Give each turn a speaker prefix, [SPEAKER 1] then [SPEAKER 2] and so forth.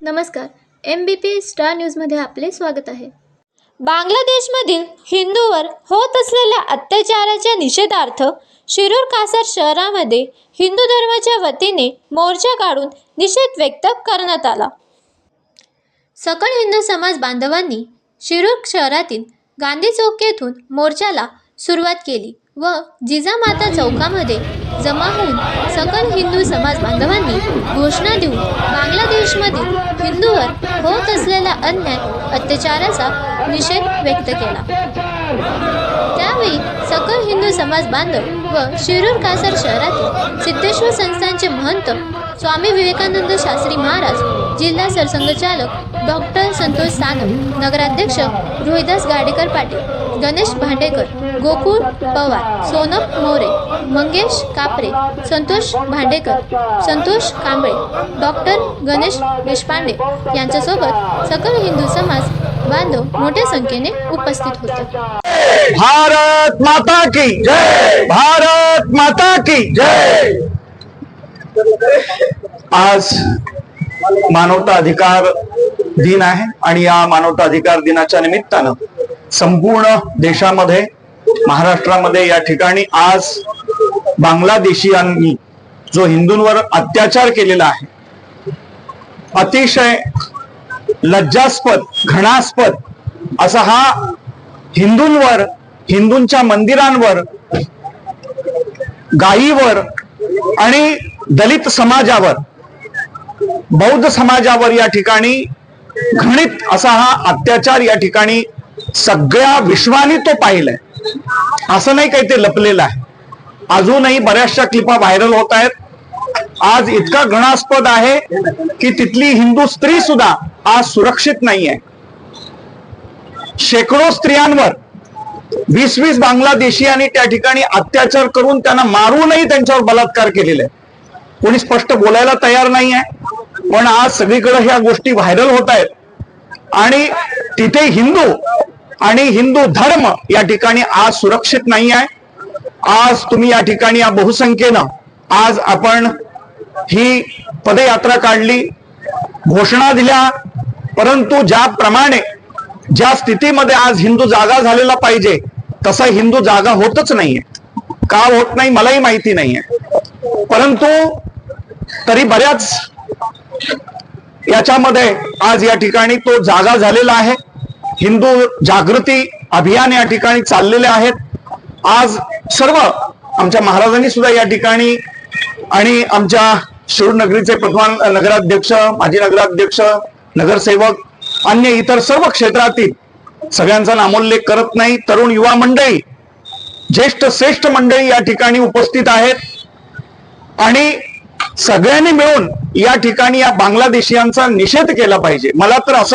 [SPEAKER 1] नमस्कार, MBP star न्यूजमध्ये आपले स्वागत आहे।
[SPEAKER 2] बांगलादेशमधील हिंदूवर होत असलेल्या अत्याचाराच्या निषेधार्थ शिरूर कासार शहरामध्ये हिंदू धर्माच्या वतीने मोर्चा काढून निषेध व्यक्त करण्यात आला। सकल हिंदू समाज बांधवांनी शिरूर शहरातील गांधी चौक येथून मोर्चाला सुरुवात केली व जिजामाता चौकामध्ये जमा होऊन सकल हिंदू समाज बांधवांनी घोषणा देऊन बांगलादेशमधील हिंदूवर होत असलेल्या अन्याय अत्याचाराचा निषेध व्यक्त केला। त्यावेळी सकल हिंदू समाज बांधव व शिरूर कासार शहरातील सिद्धेश्वर संस्थानचे महंत स्वामी विवेकानंद शास्त्री महाराज, जिल्हा सरसंघचालक डॉक्टर संतोष सानप, नगराध्यक्ष रोहिदास गाडेकर पाटील, गणेश भांडेकर, गोकुळ पवार, सोनप मोरे, मंगेश कापरे, संतोष भांडेकर, संतोष कांबळे, डॉक्टर गणेश देशपांडे यांच्यासोबत सकल हिंदू समाज बांधव मोठ्या संख्येने उपस्थित होते।
[SPEAKER 3] भारत माता की जय, भारत माता की जय। आज मानवता अधिकार दिन आहे आणि या मानवता अधिकार दिनाच्या निमित्तानं संपूर्ण देशामध्ये, महाराष्ट्रामध्ये या ठिकाणी आज बांगलादेशीयांनी जो हिंदूंवर अत्याचार केलेला आहे, अतिशय लज्जास्पद, घृणास्पद असा हा हिंदूंवर, हिंदूंच्या मंदिरांवर, गायीवर आणि दलित समाजावर, बौद्ध समाजावर या ठिकाणी घृणित असा हा अत्याचार या ठिकाणी सगळ्या विश्वाने तो पाहिलाय। असं नाही काही ते लपलेलं आहे, अजूनही बऱ्याचशा क्लिपा व्हायरल होत आहेत। आज इतका घृणास्पद आहे की तिथली हिंदू स्त्री सुद्धा आज सुरक्षित नाहीये। शेकडो स्त्रियांवर 20-20 बांगलादेशीयांनी त्या ठिकाणी अत्याचार करून त्यांना मारूनही त्यांच्यावर बलात्कार केलेले आहे। कोणी स्पष्ट बोलायला तयार नाही आहे, पण आज सगळीकडे ह्या गोष्टी व्हायरल होत आहेत आणि तिथे हिंदू आणि हिंदू धर्म या ठिकाणी आज सुरक्षित नाही आहे। आज तुम्ही या ठिकाणी या बहुसंख्येनं आज आपण ही पदयात्रा काढली, घोषणा दिल्या, परंतु ज्याप्रमाणे, ज्या स्थितीमध्ये आज हिंदू जागा झालेला पाहिजे तसा हिंदू जागा होतच नाहीये। का होत नाही मलाही माहिती नाहीये, परंतु तरी बऱ्याच याच्यामध्ये आज या ठिकाणी तो जागा झालेला आहे। हिंदू जागृती अभियान या ठिकाणी चाललेले आहेत। आज सर्व आमच्या महाराजांनी सुद्धा या ठिकाणी आणि आमच्या शिरूर नगरीचे प्रथम नगराध्यक्ष, माजी नगराध्यक्ष, नगरसेवक, अन्य इतर सर्व क्षेत्रातील सगळ्यांचा नामोल्लेख करत नाही, तरुण युवा मंडळी, ज्येष्ठ श्रेष्ठ मंडळी या ठिकाणी उपस्थित आहेत आणि सगळ्यांनी मिळून या ठिकाणी या बांगलादेशीयांचा निषेध केला पाहिजे। मला तर असं